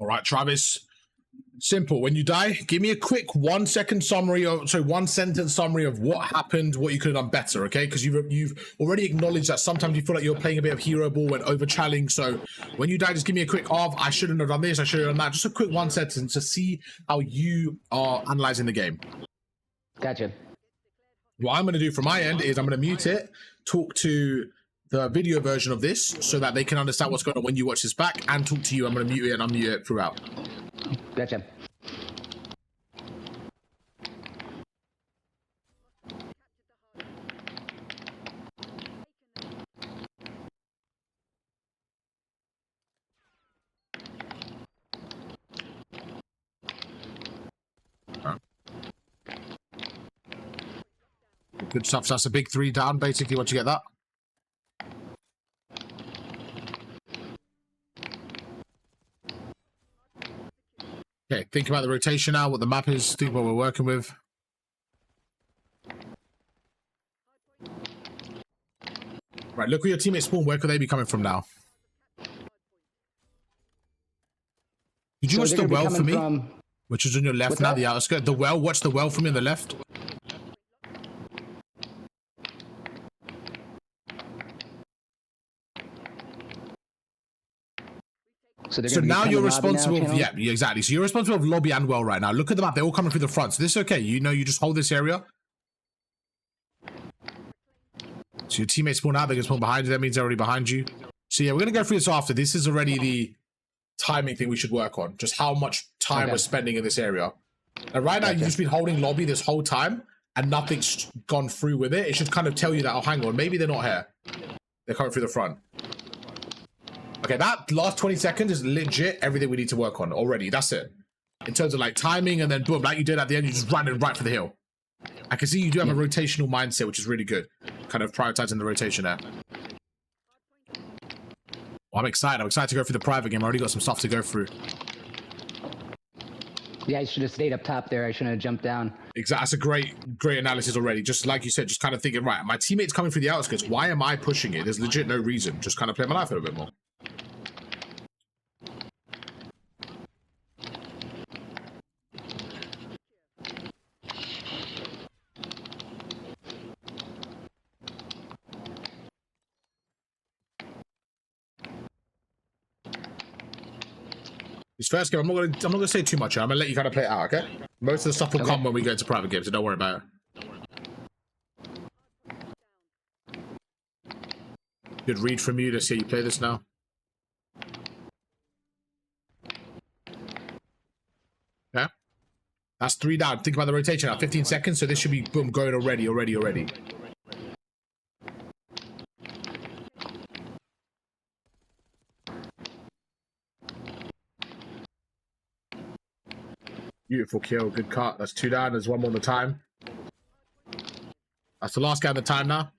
All right, Travis. Simple. When you die, give me a quick 1 second summary of, so 1 sentence summary of what happened, what you could have done better, okay? Because you've already acknowledged that sometimes you feel like you're playing a bit of hero ball and over challenge. So when you die, just give me a quick I shouldn't have done this, I should have done that. Just a quick 1 sentence to see how you are analyzing the game. Gotcha. What I'm going to do from my end is I'm going to mute it, talk to the video version of this so that they can understand what's going on when you watch this back, and talk to you. I'm going to mute it and unmute it throughout. Gotcha. Good stuff. So that's a big 3 down, basically, once you get that. Okay, think about the rotation now, what the map is, think what we're working with. Right, look where your teammates spawn. Where could they be coming from now? Did you watch the well for me? Which is on your left now, the outer skirt. The well, watch the well for me on the left. So now you're responsible. Yeah, exactly. So you're responsible for lobby and well right now. Look at the map. They're all coming through the front. So this is okay. You know, you just hold this area. So your teammates spawn out. They can spawn behind you. That means they're already behind you. So yeah, we're going to go through this after. This is already the timing thing we should work on. Just how much time we're spending in this area. And right now, you've just been holding lobby this whole time and nothing's gone through with it. It should kind of tell you that, oh, hang on, maybe they're not here. They're coming through the front. Okay, that last 20 seconds is legit everything we need to work on already. That's it. In terms of like timing, and then boom, like you did at the end, you just ran it right for the hill. I can see you do have a rotational mindset, which is really good. Kind of prioritizing the rotation there. Well, I'm excited. I'm excited to go through the private game. I already got some stuff to go through. Yeah, I should have stayed up top there. I shouldn't have jumped down. Exactly. That's a great analysis already. Just like you said, just kind of thinking, right, my teammate's coming through the outskirts. Why am I pushing it? There's legit no reason. Just kind of play my life a little bit more. This first game, I'm not gonna say too much. I'm gonna let you kind of play it out, okay? Most of the stuff will come when we go into private games, so don't worry about it. Good read from you. Let's see how you play this now. Yeah, that's 3 down. Think about the rotation now. 15 seconds, so this should be boom going already. Beautiful kill, good cut. That's 2 down. There's 1 more on the time. That's the last guy on the time now.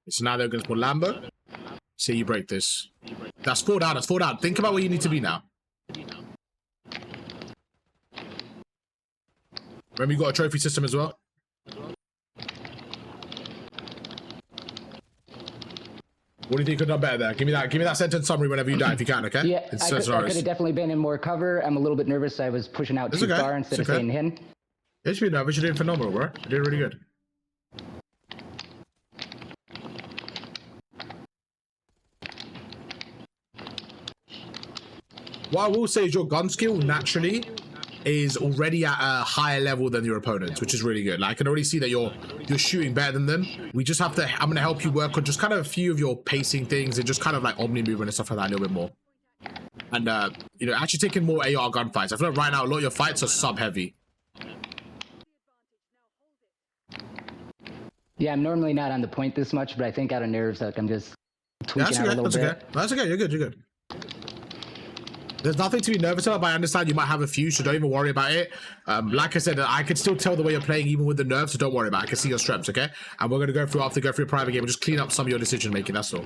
So now they're going to put Lambo. See you break this. That's 4 down. That's 4 down. Think about where you need to be now. Remember, you got a trophy system as well. What do you think could have done better there? Give me that sentence summary whenever you die, if you can, okay? Yeah, I could have definitely been in more cover. I'm a little bit nervous. I was pushing out too far instead of staying hidden. You should be nervous. You're doing phenomenal, bro. You're doing really good. What I will say is your gun skill naturally is already at a higher level than your opponents, which is really good. Like, I can already see that you're shooting better than them. We just have to, I'm going to help you work on just kind of a few of your pacing things and just kind of like omni movement and stuff like that a little bit more. And, you know, actually taking more AR gunfights. I feel like right now a lot of your fights are sub-heavy. Yeah, I'm normally not on the point this much, but I think out of nerves, like I'm just tweaking out a little bit. That's okay. You're good. There's nothing to be nervous about, but I understand you might have a few, so don't even worry about it. Like I said, I could still tell the way you're playing even with the nerves, so don't worry about it. I can see your strengths, okay? And we're going to go through, after go through a private game, and just clean up some of your decision making, that's all.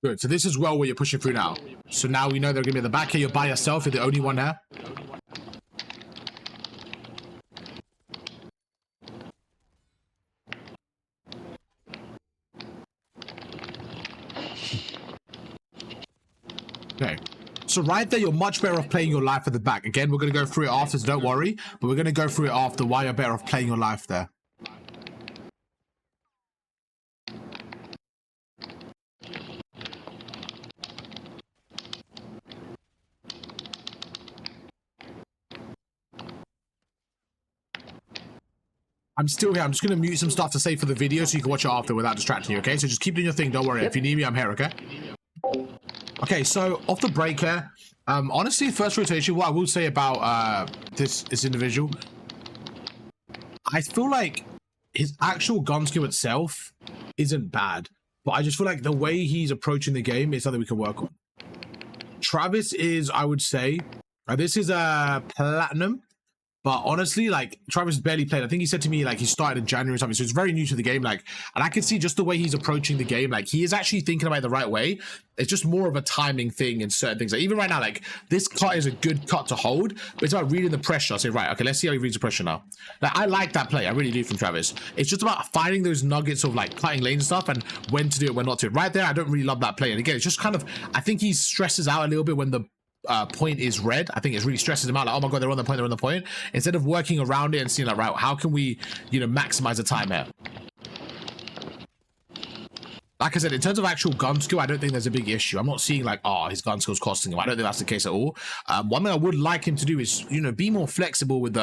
Good. So this is well where you're pushing through now. So now we know they're going to be at the back here. You're by yourself. You're the only one there. Okay. So right there, you're much better off playing your life at the back. Again, we're going to go through it after, so don't worry. But we're going to go through it after why you're better off playing your life there. I'm still here. I'm just going to mute some stuff to save for the video so you can watch it after without distracting you, okay? So just keep doing your thing. Don't worry. If you need me, I'm here, okay? Okay, so off the break here, honestly, first rotation, what I will say about this individual, I feel like his actual gun skill itself isn't bad, but I just feel like the way he's approaching the game is something we can work on. Travis is, I would say, this is a platinum. But honestly, like, Travis barely played. I think he said to me, like, he started in January or something. So he's very new to the game. Like, and I can see just the way he's approaching the game. Like, he is actually thinking about it the right way. It's just more of a timing thing in certain things. Like, even right now, like, this cut is a good cut to hold. But it's about reading the pressure. I say, right, okay, let's see how he reads the pressure now. Like, I like that play. I really do from Travis. It's just about finding those nuggets of, like, cutting lane stuff and when to do it, when not to. Right there, I don't really love that play. And again, it's just kind of, I think he stresses out a little bit when the point is red. I think it really stresses him out, like, oh my god, they're on the point, they're on the point, instead of working around it and seeing, like, right, how can we, you know, maximize the time here. Like I said, in terms of actual gun skill, I don't think there's a big issue. I'm not seeing like, oh, his gun skill's costing him. I don't think that's the case at all. One thing I would like him to do is, you know, be more flexible with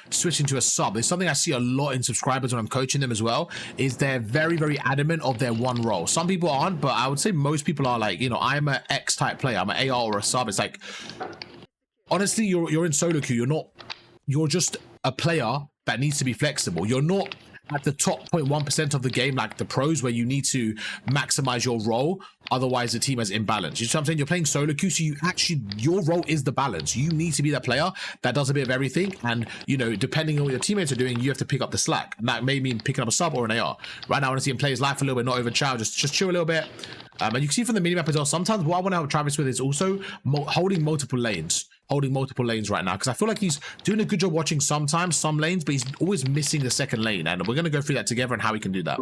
switching to a sub. It's something I see a lot in subscribers when I'm coaching them as well, is they're very, very adamant of their one role. Some people aren't, but I would say most people are like, you know, I'm an X type player. I'm an AR or a sub. It's like, honestly, you're in solo queue. You're just a player that needs to be flexible. You're not at the top 0.1% of the game like the pros, where you need to maximize your role, otherwise the team has imbalance. You know what I'm saying? You're playing solo queue, so your role is the balance. You need to be that player that does a bit of everything, and, you know, depending on what your teammates are doing, you have to pick up the slack, and that may mean picking up a sub or an AR. Right now I want to see him play his life a little bit, not overchow, just chill a little bit. And you can see from the minimap as well, sometimes what I want to help Travis with is also holding multiple lanes right now, because I feel like he's doing a good job watching sometimes some lanes, but he's always missing the second lane, and we're going to go through that together and how we can do that.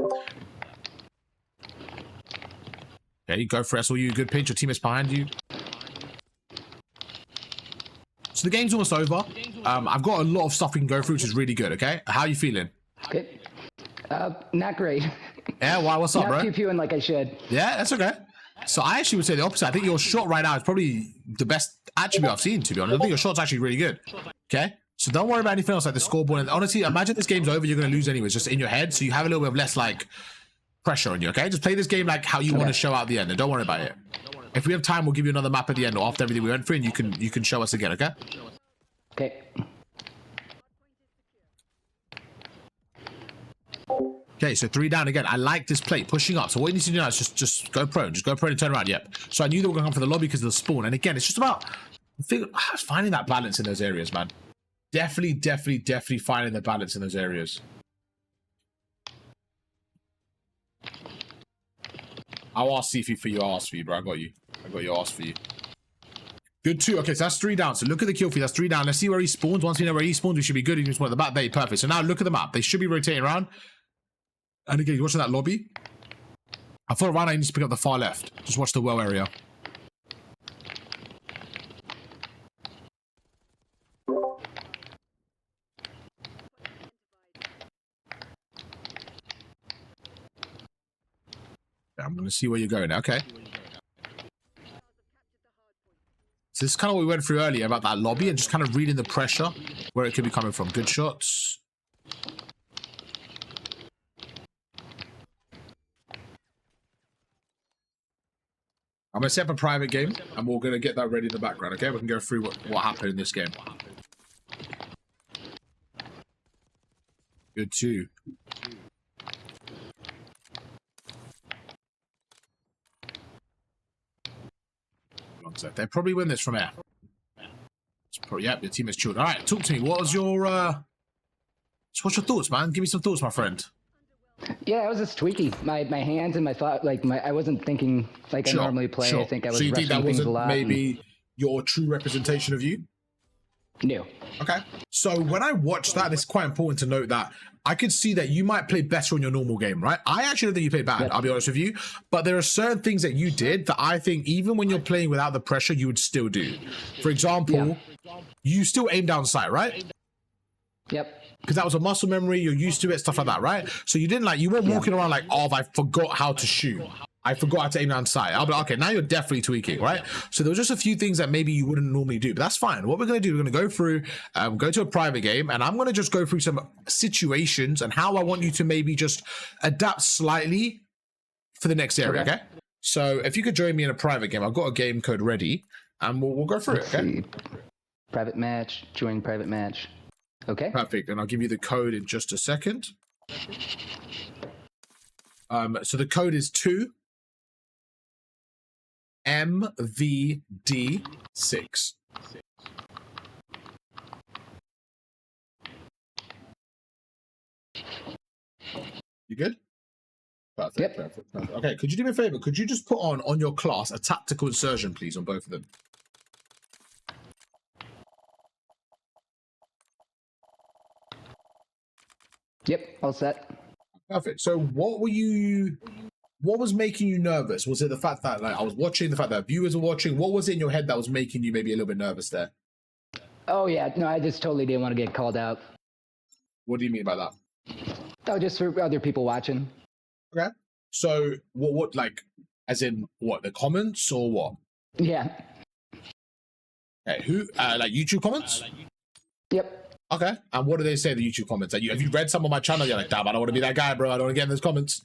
Okay, go for SLU, good pinch, your teammate's behind you. So the game's almost over. I've got a lot of stuff we can go through, which is really good, okay? How are you feeling? Good. Not great. Yeah, why? What's up, bro? Not pew-pewing like I should. Yeah, that's okay. So I actually would say the opposite. I think your shot right now is probably the best attribute I've seen, to be honest. I think your shot's actually really good. Okay? So don't worry about anything else like the scoreboard. And honestly, imagine this game's over, you're going to lose anyways, just in your head. So you have a little bit of less, like, pressure on you, okay? Just play this game like how you want to show out the end, and don't worry about it. If we have time, we'll give you another map at the end or after everything we went through, and you can show us again, okay? Okay. Okay, so 3 down again. I like this play, pushing up. So what you need to do now is just go prone. Just go prone and turn around. Yep. So I knew they were going to come for the lobby because of the spawn. And again, it's just about finding that balance in those areas, man. Definitely finding the balance in those areas. I'll ask Sifi for you. I'll ask for you, bro. I got you. I'll ask for you. Good 2. Okay, so that's 3 down. So look at the kill feed. That's 3 down. Let's see where he spawns. Once we know where he spawns, we should be good. He can spawn at the back bay. Perfect. So now look at the map. They should be rotating around. And again, you're watching that lobby. I thought right now you need to pick up the far left. Just watch the well area. I'm going to see where you're going. Okay. So this is kind of what we went through earlier about that lobby and just kind of reading the pressure where it could be coming from. Good shots. I'm going to set up a private game, and we're going to get that ready in the background, okay? We can go through what happened in this game. Good 2. One sec. They probably win this from air. Yep, your team is chilled. All right, talk to me. What's your thoughts, man? Give me some thoughts, my friend. Yeah, I was just tweaking my hands and my thought. Like I wasn't thinking like I normally play. I think I was rushing things a lot. Maybe your true representation of you? No. Okay. So when I watched that, it's quite important to note that I could see that you might play better on your normal game, right? I actually don't think you played bad, I'll be honest with you. But there are certain things that you did that I think even when you're playing without the pressure, you would still do. For example, you still aim down sight, right? Yep. Because that was a muscle memory, you're used to it, stuff like that, right? So you didn't you weren't walking around like, oh, I forgot how to shoot. I forgot how to aim down sight. I'll be like, okay, now you're definitely tweaking, right? So there was just a few things that maybe you wouldn't normally do, but that's fine. What we're going to do, we're going to go through, go to a private game, and I'm going to just go through some situations and how I want you to maybe just adapt slightly for the next area, okay? So if you could join me in a private game, I've got a game code ready, and we'll go through it, okay? Private match, join private match. Okay. Perfect, and I'll give you the code in just a second. So the code is 2MVD6. You good? Perfect, yep. Perfect. Okay, could you do me a favor? Could you just put on your class a tactical insertion, please, on both of them? Yep, all set. Perfect. So what was making you nervous? Was it the fact that I was watching, the fact that viewers were watching? What was it in your head that was making you maybe a little bit nervous there? Oh yeah, no, I just totally didn't want to get called out. What do you mean by that? Oh, just for other people watching. Okay. So what as in what, the comments or what? Yeah. Okay, who like YouTube comments? Yep. Okay. And what do they say in the YouTube comments? Have you read some of my channel? You're like, damn, I don't want to be that guy, bro. I don't want to get in those comments.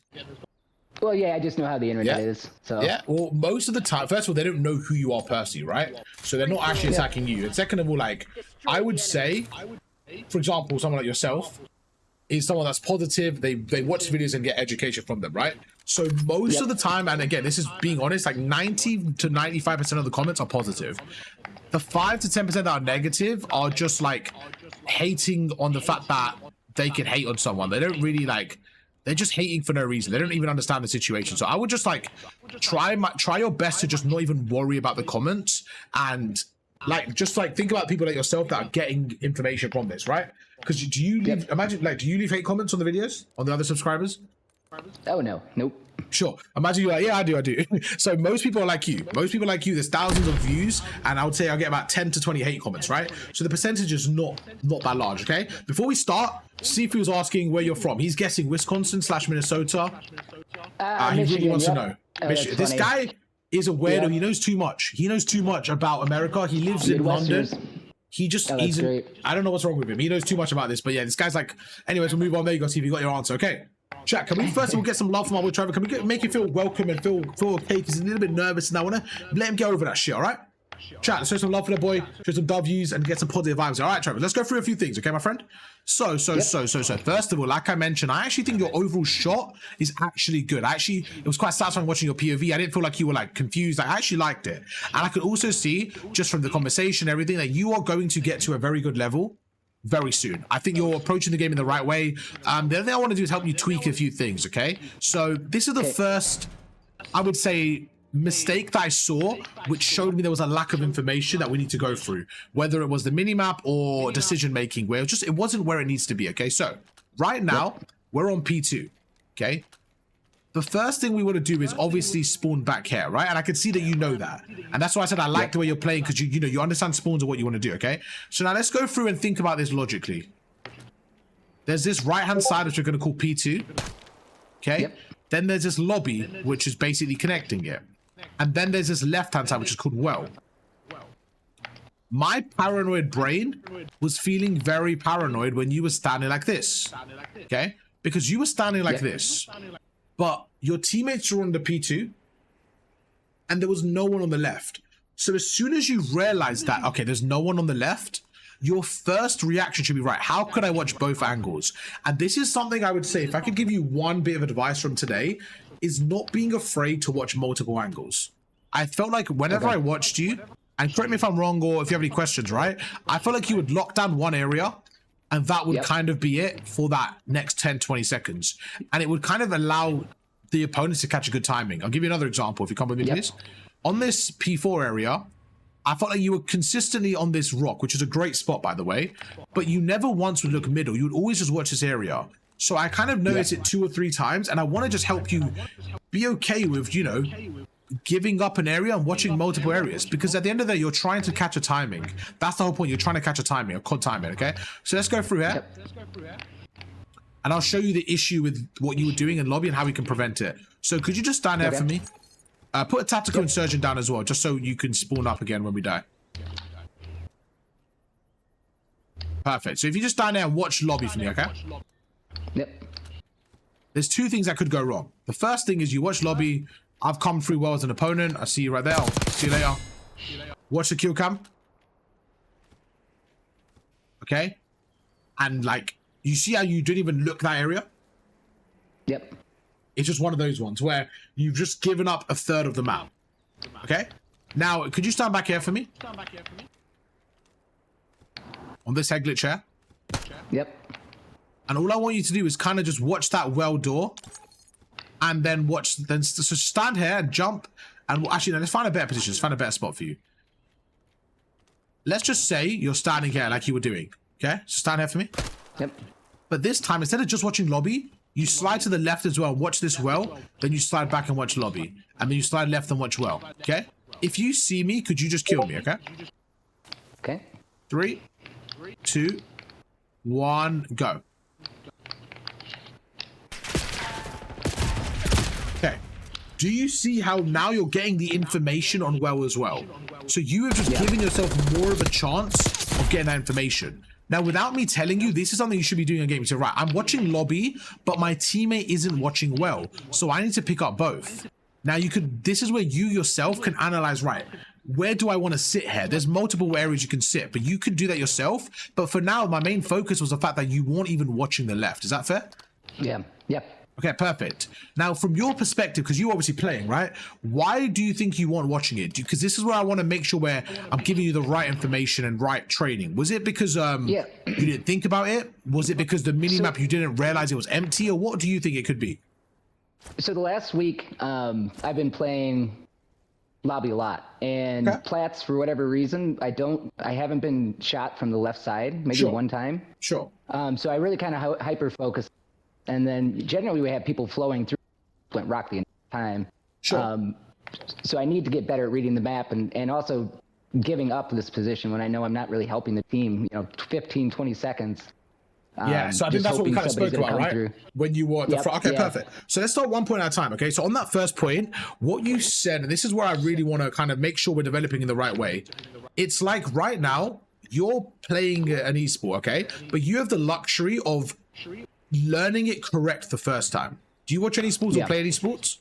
Well, yeah, I just know how the internet is. So yeah. Well, most of the time, first of all, they don't know who you are personally, right? So they're not actually attacking you. And second of all, I would say, for example, someone like yourself is someone that's positive. They watch videos and get education from them, right? So most of the time, and again, this is being honest, 90 to 95% of the comments are positive. The 5 to 10% that are negative are just hating on the fact that they can hate on someone. They don't really they're just hating for no reason. They don't even understand the situation. So I would just try your best to just not even worry about the comments and think about people like yourself that are getting information from this, right? Because do you leave do you leave hate comments on the videos on the other subscribers? Oh no, nope. Sure. Imagine you're like, yeah, I do. So most people are like you. Most people like you, there's thousands of views, and I would say I'll get about 10 to 20 hate comments, right? So the percentage is not that large, okay? Before we start, Sifu was asking where you're from. He's guessing Wisconsin/Minnesota. He really wants to know. This guy is a weirdo. He knows too much. He knows too much about America. He lives in London. He just, I don't know what's wrong with him. He knows too much about this, but yeah, this guy's anyways, we'll move on. There you go, see if you got your answer, okay? Chat, can we first of all get some love from our boy Trevor? Can we make you feel welcome and feel okay? Because he's a little bit nervous and I want to let him get over that shit, all right? Chat, let's show some love for the boy, show some W's and get some positive vibes. All right, Trevor, let's go through a few things, okay, my friend? So. First of all, like I mentioned, I actually think your overall shot is actually good. It was quite satisfying watching your POV. I didn't feel like you were confused. I actually liked it. And I could also see, just from the conversation and everything, that you are going to get to a very good level very soon. I think you're approaching the game in the right way. The other thing I want to do is help you tweak a few things, okay? So this is the first, I would say, mistake that I saw, which showed me there was a lack of information that we need to go through, whether it was the minimap or decision making, where it wasn't where it needs to be, okay? So right now, we're on P2, okay? The first thing we want to do is obviously spawn back here, right? And I can see that you know that. And that's why I said I like the way you're playing, because you understand spawns and what you want to do, okay? So now let's go through and think about this logically. There's this right-hand side, which we're going to call P2, okay? Yep. Then there's this lobby, which is basically connecting it. And then there's this left-hand side, which is called well. My paranoid brain was feeling very paranoid when you were standing like this, okay? Because you were standing like this. But your teammates are on the P2, and there was no one on the left. So as soon as you realize that, okay, there's no one on the left, your first reaction should be, right, how could I watch both angles? And this is something I would say, if I could give you one bit of advice from today, is not being afraid to watch multiple angles. I felt like whenever I watched you, and correct me if I'm wrong or if you have any questions, right? I felt like you would lock down one area, And that would kind of be it for that next 10, 20 seconds. And it would kind of allow the opponents to catch a good timing. I'll give you another example if you come with me, please. On this P4 area, I felt like you were consistently on this rock, which is a great spot, by the way, but you never once would look middle. You would always just watch this area. So I kind of noticed it 2 or 3 times, and I want to just help you be okay with, you know, giving up an area and watching multiple areas, because at the end of the day, you're trying to catch a timing. That's the whole point. You're trying to catch a timing, a COD timing, okay? So let's go through here. And I'll show you the issue with what you were doing in lobby and how we can prevent it. So could you just stand there for me? Put a tactical insurgent down as well, just so you can spawn up again when we die. Perfect. So if you just stand there and watch lobby for me, okay? Yep. There's 2 things that could go wrong. The first thing is you watch lobby. I've come through well as an opponent. I see you right there. I'll see you later. Watch the kill cam. Okay. And like, you see how you didn't even look that area? Yep. It's just one of those ones where you've just given up a third of the map. Okay. Now, could you stand back here for me? On this head glitch here. Yep. And all I want you to do is kind of just watch that well door. And then watch, then so stand here and jump. And actually, no, let's find a better position. Let's find a better spot for you. Let's just say you're standing here like you were doing. Okay? So stand here for me. Yep. But this time, instead of just watching lobby, you slide to the left as well. Watch this well. Then you slide back and watch lobby. And then you slide left and watch well. Okay? If you see me, could you just kill me? Okay? Okay. 3, 2, 1, go. Okay. Do you see how now you're getting the information on well as well? So you have just given yourself more of a chance of getting that information. Now, without me telling you, this is something you should be doing in a game. So, right, I'm watching lobby, but my teammate isn't watching well. So I need to pick up both. Now, this is where you yourself can analyze, right, where do I want to sit here? There's multiple areas you can sit, but you can do that yourself. But for now, my main focus was the fact that you weren't even watching the left. Is that fair? Yeah. Yep. Okay, perfect. Now, from your perspective, because you're obviously playing, right? Why do you think you weren't watching it? Because this is where I want to make sure where I'm giving you the right information and right training. Was it because you didn't think about it? Was it because the minimap you didn't realize it was empty? Or what do you think it could be? So the last week, I've been playing lobby a lot. And Platts, for whatever reason, I haven't been shot from the left side, maybe one time. Sure. So I really kind of hyper-focused. And then generally we have people flowing through Flint Rock the entire time. Sure. So I need to get better at reading the map and also giving up this position when I know I'm not really helping the team, 15, 20 seconds. Yeah, so I think that's what we kind of spoke about, right? Through. When you were at the front. Okay, perfect. So let's start one point at a time, okay? So on that first point, what you said, and this is where I really want to kind of make sure we're developing in the right way. It's like right now, you're playing an esport, okay? But you have the luxury of learning it correct the first time. Do you watch any sports or play any sports?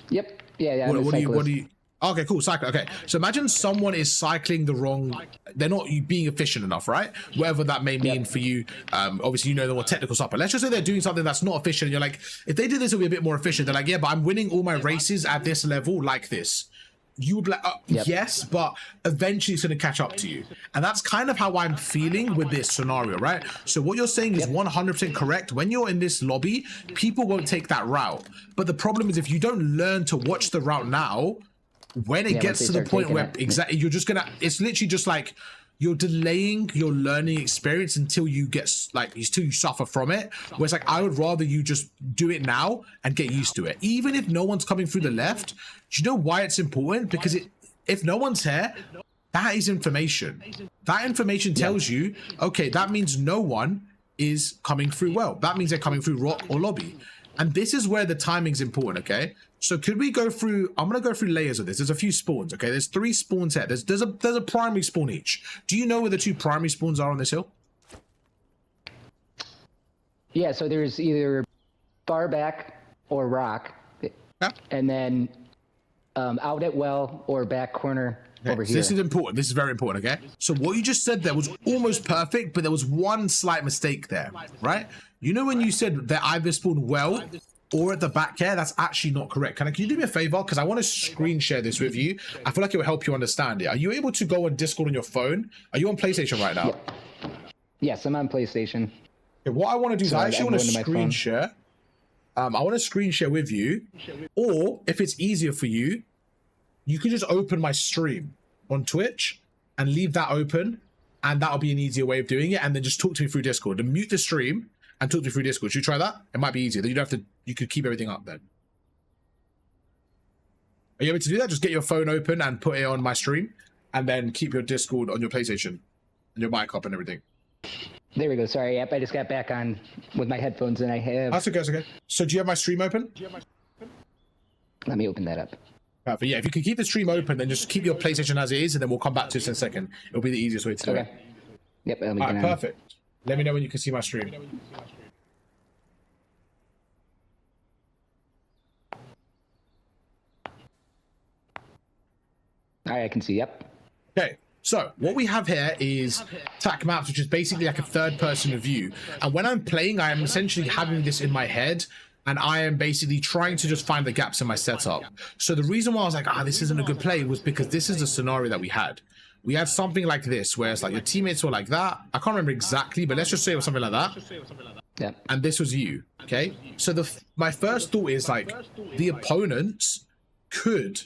Yep. Yeah. What do you? Okay, cool. Cycle. Okay, so imagine someone is cycling the wrong. They're not being efficient enough, right? Whatever that may mean for you. Obviously, you know the more technical stuff. But let's just say they're doing something that's not efficient. And you're like, if they did this, it'll be a bit more efficient. They're like, yeah, but I'm winning all my races at this level like this. You would be like, yes, but eventually it's going to catch up to you. And that's kind of how I'm feeling with this scenario, right? So what you're saying is 100% correct. When you're in this lobby, people won't take that route. But the problem is if you don't learn to watch the route now, when it gets to the point where you're just going to, it's literally just like, you're delaying your learning experience until you get until you suffer from it. Where it's like, I would rather you just do it now and get used to it. Even if no one's coming through the left, do you know why it's important? Because if no one's here, that is information. That information tells you, okay, that means no one is coming through well. That means they're coming through rock or lobby. And this is where the timing's important, okay? So could we go through, I'm going to go through layers of this. There's a few spawns, okay? There's 3 spawns here. There's a primary spawn each. Do you know where the 2 primary spawns are on this hill? Yeah, so there's either far back or rock. And then out at well or back corner over here. This is important. This is very important, okay? So what you just said there was almost perfect, but there was one slight mistake there, right? You know when you said that either spawned well or at the back here, that's actually not correct. Can you do me a favor? Because I want to screen share this with you. I feel like it will help you understand it. Are you able to go on Discord on your phone? Are you on PlayStation right now? Yes, I'm on PlayStation. Okay, what I want to do is I actually want to screen share. I want to screen share with you, or if it's easier for you, you can just open my stream on Twitch and leave that open, and that'll be an easier way of doing it. And then just talk to me through Discord and mute the stream and talk to me through Discord. Should you try that? It might be easier. Then you don't have to. You could keep everything up then. Are you able to do that? Just get your phone open and put it on my stream, and then keep your Discord on your PlayStation and your mic up and everything. There we go. Sorry, yep, I just got back on with my headphones and I have... That's okay, that's okay. So do you have my stream open? Let me open that up. But yeah, if you can keep the stream open, then just keep your PlayStation as it is, and then we'll come back to it in a second. It'll be the easiest way to do it. Yep, all right, perfect. Let me know when you can see my stream. All right, I can see, yep. Okay. So what we have here is TAC maps, which is basically like a third-person view. And when I'm playing, I am essentially having this in my head, and I am basically trying to just find the gaps in my setup. So the reason why I was like, this isn't a good play was because this is the scenario that we had. We had something like this, where it's like your teammates were like that. I can't remember exactly, but let's just say it was something like that. Yeah. And this was you, okay? So my first thought is like, the opponents could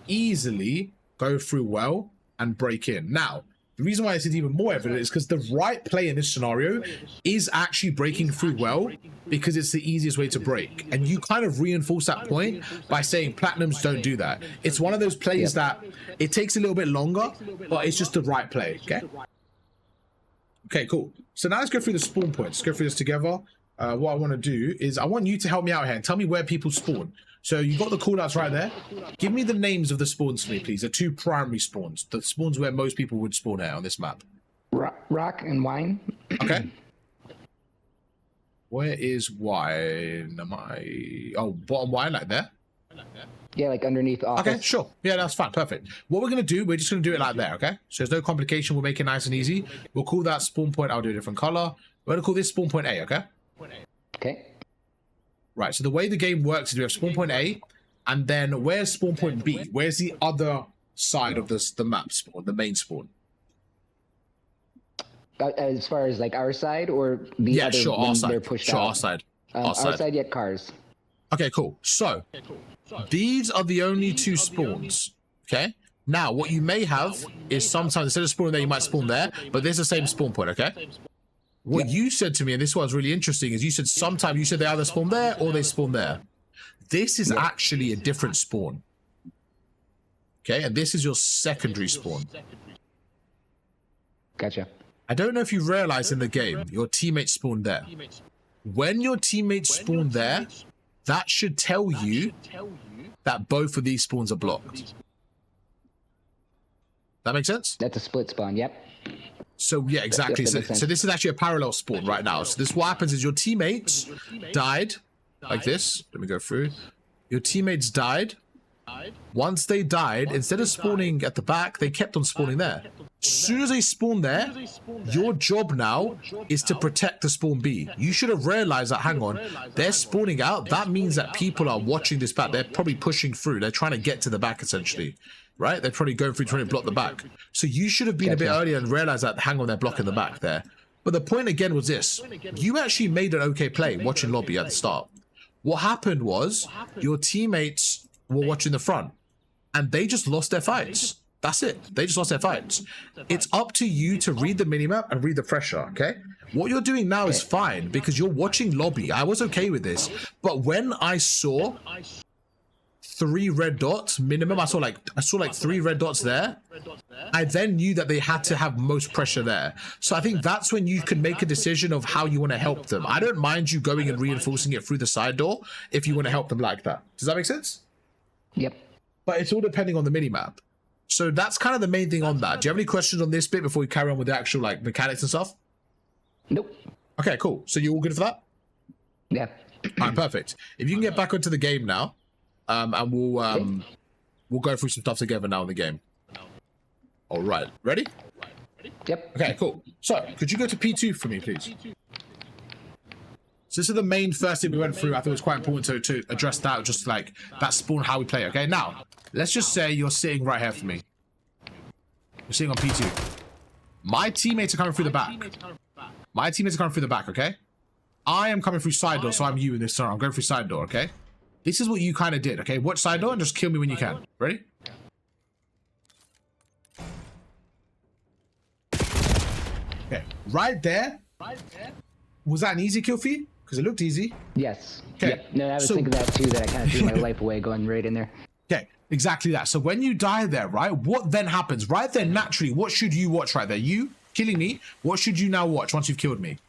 easily go through well and break in. Now, the reason why this is even more evident is because the right play in this scenario is actually breaking through well, because it's the easiest way to break. And you kind of reinforce that point by saying platinums don't do that. It's one of those plays that it takes a little bit longer, but it's just the right play, okay? Okay, cool. So now let's go through the spawn points. Let's go through this together. What I want to do is I want you to help me out here and tell me where people spawn. So you got the callouts right there. Give me the names of the spawns for me, please. The two primary spawns. The spawns where most people would spawn at on this map. Rock and Wine. Okay. Where is Wine? Am I... Oh, bottom Wine, like there? Yeah, like underneath office. Okay, sure. Yeah, that's fine. Perfect. What we're going to do, we're just going to do it like there, okay? So there's no complication. We'll make it nice and easy. We'll call that spawn point. I'll do a different color. We're going to call this spawn point A, okay? Okay. Right, so the way the game works is we have spawn point A, and then where's spawn point B? Where's the other side of the map spawn, the main spawn? As far as like our side or the other sure, our side. They're pushed sure, out? our side. Our side, yet cars. Okay, cool. So, these are the only two spawns, okay? Now, what you may have is sometimes instead of spawning there, you might spawn there, but there's the same spawn point, okay? What you said to me, and this was really interesting, is you said sometimes you said they either spawn there or they spawn there. This is actually a different spawn. Okay, and this is your secondary spawn. Gotcha. I don't know if you realize in the game, your teammates spawned there. When your teammates spawn there, that should tell you that both of these spawns are blocked. That make sense? That's a split spawn, yep. So yeah, exactly. So this is actually a parallel spawn right now. So this, what happens is your teammates died like this. Let me go through. Your teammates died. Once they died, instead of spawning at the back, they kept on spawning there. As soon as they spawn there, your job now is to protect the spawn B. You should have realized that, hang on, they're spawning out. That means that people are watching this back. They're probably pushing through. They're trying to get to the back, essentially. Right? They're probably going through trying to block the back. So you should have been a bit earlier and realized that, hang on, they're blocking the back there. But the point again was this. You actually made an okay play watching lobby at the start. What happened was your teammates were watching the front and they just lost their fights. That's it. They just lost their fights. It's up to you to read the minimap and read the pressure, okay? What you're doing now is fine because you're watching lobby. I was okay with this. But when I saw 3 red dots minimum, I saw like 3 red dots there, I then knew that they had to have most pressure there. So I think that's when you can make a decision of how you want to help them. I don't mind you going and reinforcing it through the side door if you want to help them like that. Does that make sense? Yep. But it's all depending on the minimap. So that's kind of the main thing on that. Do you have any questions on this bit before we carry on with the actual like mechanics and stuff? Nope. Okay, cool. So you all good for that? Yeah. All right, perfect. If you can get back into the game now, and we'll go through some stuff together now in the game. All right, ready? Yep. Okay, cool. So could you go to P2 for me, please? So this is the main first thing we went through. I thought it was quite important to address that, just like that spawn, how we play. Okay, now let's just say you're sitting right here for me. You're sitting on P2. My teammates are coming through the back. My teammates are coming through the back, okay? I am coming through side door, so I'm you in this scenario. I'm going through side door, okay? This is what you kind of did, okay? Watch side door and just kill me when you can. Ready? Okay, right there. Was that an easy kill for you? Because it looked easy. Yes. Okay. Yep. No, I was thinking that too, that I kind of threw my life away going right in there. Okay, exactly that. So when you die there, right, what then happens? Right there, naturally, what should you watch right there? You killing me, what should you now watch once you've killed me?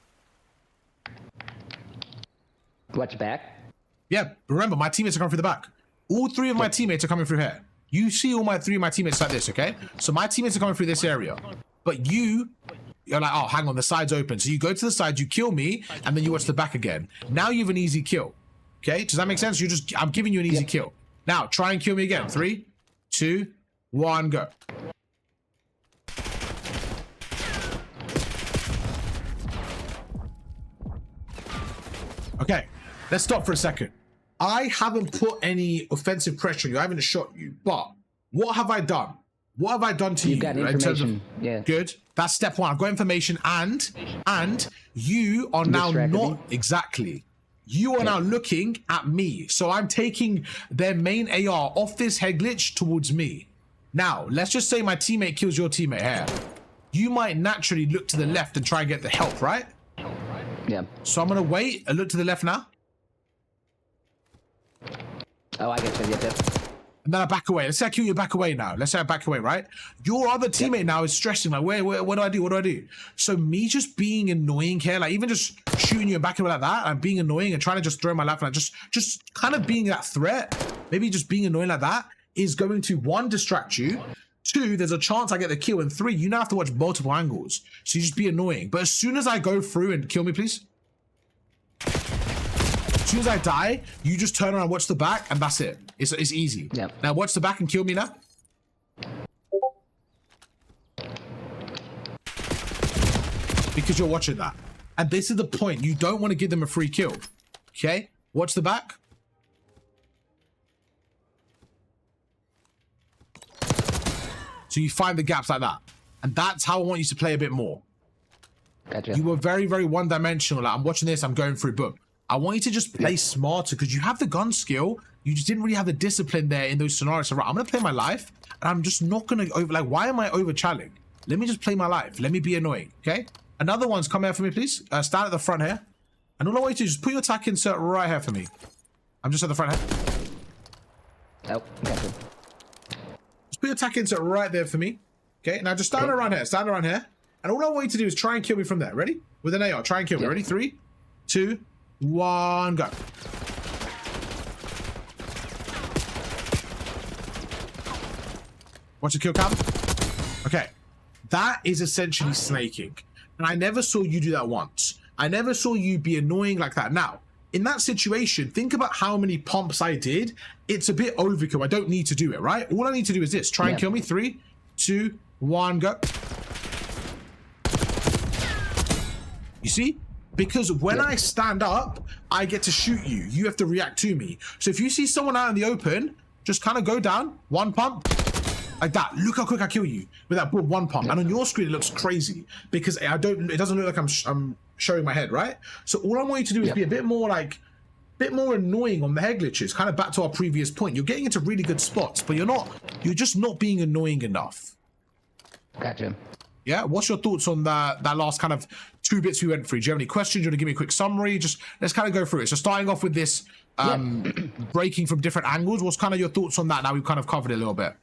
Watch back. Yeah, remember, my teammates are coming through the back. All three of my teammates are coming through here. You see all three of my teammates like this, okay? So my teammates are coming through this area. But you're like, oh, hang on, the side's open. So you go to the side, you kill me, and then you watch the back again. Now you have an easy kill. Okay, does that make sense? I'm giving you an easy kill. Now, try and kill me again. 3, 2, 1, go. Okay, let's stop for a second. I haven't put any offensive pressure on you. I haven't shot you. But what have I done? What have I done to you? You've got information. Yeah. Good. That's step one. I've got information, and you are now not exactly. You are now looking at me. So I'm taking their main AR off this head glitch towards me. Now, let's just say my teammate kills your teammate here. You might naturally look to the left and try and get the help, right? Yeah. So I'm going to wait and look to the left now. Oh, I get you. Yep. And then I back away. Let's say I kill you back away now. Let's say I back away, right? Your other teammate now is stressing, like, where, what do I do? What do I do? So me just being annoying here, like even just shooting you back away like that, and being annoying and trying to just throw my life, and just kind of being that threat, maybe just being annoying like that, is going to, 1, distract you. 2, there's a chance I get the kill. And 3, you now have to watch multiple angles. So you just be annoying. But as soon as I go through and kill me, please. As soon as I die, you just turn around, watch the back, and that's it. It's easy. Yeah. Now watch the back and kill me now. Because you're watching that. And this is the point. You don't want to give them a free kill. Okay? Watch the back. So you find the gaps like that. And that's how I want you to play a bit more. Gotcha. You were very, very one-dimensional. Like, I'm watching this, I'm going through, boom. I want you to just play smarter, because you have the gun skill. You just didn't really have the discipline there in those scenarios. So, right, I'm going to play my life, and I'm just not going to over... Like, why am I over-challenging? Let me just play my life. Let me be annoying, okay? Another one's come here for me, please. Stand at the front here. And all I want you to do is just put your attack insert right here for me. I'm just at the front here. Oh, gotcha. Just put your attack insert right there for me. Okay, now just stand around here. Stand around here. And all I want you to do is try and kill me from there. Ready? With an AR. Try and kill me. Ready? 3, 2, 1, go. Watch the kill cam. Okay. That is essentially snaking. And I never saw you do that once. I never saw you be annoying like that. Now, in that situation, think about how many pumps I did. It's a bit overkill. I don't need to do it, right? All I need to do is this. Try and kill me. 3, 2, 1, go. You see? Because when I stand up, I get to shoot you. You have to react to me. So if you see someone out in the open, just kind of go down, 1 pump, like that. Look how quick I kill you with that 1 pump. And on your screen, it looks crazy because it doesn't look like I'm showing my head, right? So all I want you to do is be a bit more annoying on the head glitches. Kind of back to our previous point. You're getting into really good spots, but you're just not being annoying enough. Gotcha. Yeah, what's your thoughts on that last kind of 2 bits we went through? Do you have any questions? Do you want to give me a quick summary? Just let's kind of go through it. So starting off with this breaking from different angles, what's kind of your thoughts on that? Now we've kind of covered it a little bit.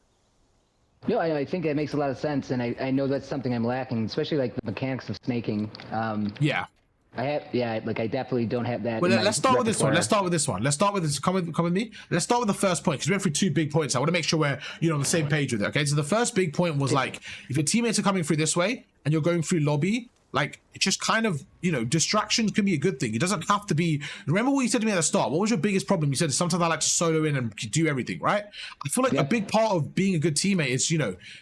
No, I think that makes a lot of sense, and I know that's something I'm lacking, especially like the mechanics of snaking. Yeah. I definitely don't have that. Well, let's start with this one. Let's start with this one. Let's start with this. Come with me. Let's start with the first point, because we went through 2 big points. I want to make sure we're on the same page with it. Okay. So the first big point was like, if your teammates are coming through this way and you're going through lobby, like it's just kind of, distractions can be a good thing. It doesn't have to be. Remember what you said to me at the start? What was your biggest problem? You said sometimes I like to solo in and do everything, right? I feel like a big part of being a good teammate is,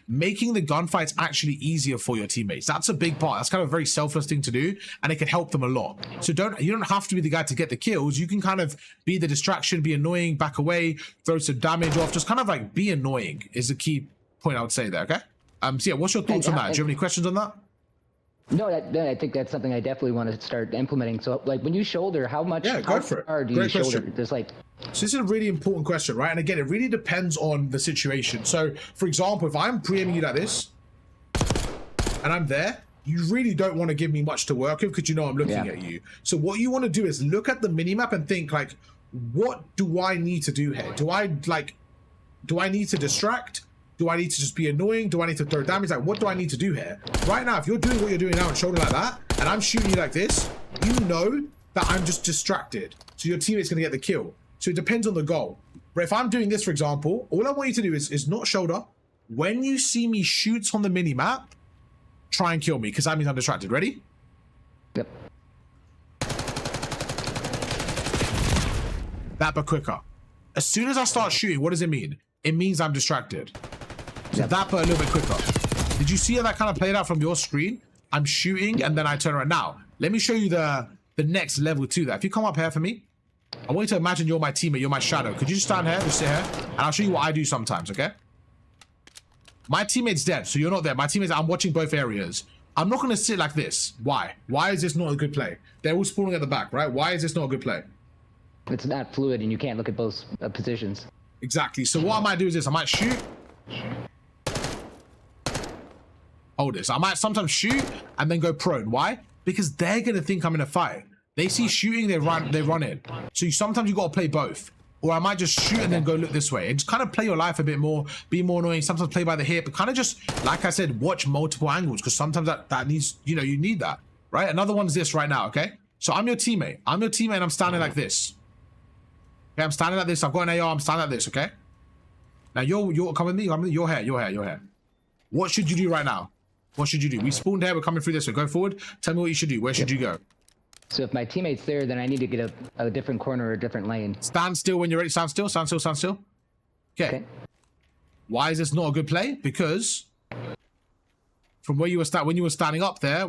making the gunfights actually easier for your teammates. That's a big part. That's kind of a very selfless thing to do, and it can help them a lot. So you don't have to be the guy to get the kills. You can kind of be the distraction, be annoying, back away, throw some damage off, just kind of like be annoying is the key point I would say there, okay? So yeah, what's your thoughts on that? Do you have any questions on that? No, I think that's something I definitely want to start implementing. So, like, when you shoulder, how much? Yeah, go for it. Far do you shoulder? There's like. So this is a really important question, right? And again, it really depends on the situation. So, for example, if I'm pre-aiming you like this, and I'm there, you really don't want to give me much to work with because you know I'm looking at you. So what you want to do is look at the minimap and think like, what do I need to do here? Do I need to distract? Do I need to just be annoying? Do I need to throw damage? Like, what do I need to do here? Right now, if you're doing what you're doing now and shoulder like that, and I'm shooting you like this, you know that I'm just distracted. So your teammate's going to get the kill. So it depends on the goal. But if I'm doing this, for example, all I want you to do is not shoulder. When you see me shoot on the minimap, try and kill me, because that means I'm distracted. Ready? Yep. That, but quicker. As soon as I start shooting, what does it mean? It means I'm distracted. So that, but a little bit quicker. Did you see how that kind of played out from your screen? I'm shooting, and then I turn around. Now, let me show you the next level to that. If you come up here for me, I want you to imagine you're my teammate, you're my shadow. Could you just stand here, just sit here? And I'll show you what I do sometimes, okay? My teammate's dead, so you're not there. My teammate's, I'm watching both areas. I'm not going to sit like this. Why? Why is this not a good play? They're all spawning at the back, right? Why is this not a good play? It's not fluid, and you can't look at both positions. Exactly. So what I might do is this. I might shoot. Hold this. I might sometimes shoot and then go prone. Why? Because they're going to think I'm in a fight. They see shooting, they run in. So sometimes you got to play both. Or I might just shoot and then go look this way. And just kind of play your life a bit more, be more annoying, sometimes play by the hip, but kind of just, like I said, watch multiple angles, because sometimes that needs, you know, you need that, right? Another one's this right now, okay? So I'm your teammate. And I'm standing like this. Okay, I'm standing like this. I've got an AR, I'm standing like this, okay? Now you're come with me, you're here. What should you do right now? What should you do? We spawned here, we're coming through this, so go forward. Tell me what you should do. Where should you go? So if my teammate's there, then I need to get a different corner or a different lane. Stand still when you're ready. Stand still. Okay. Why is this not a good play? Because from where you were when you were standing up there,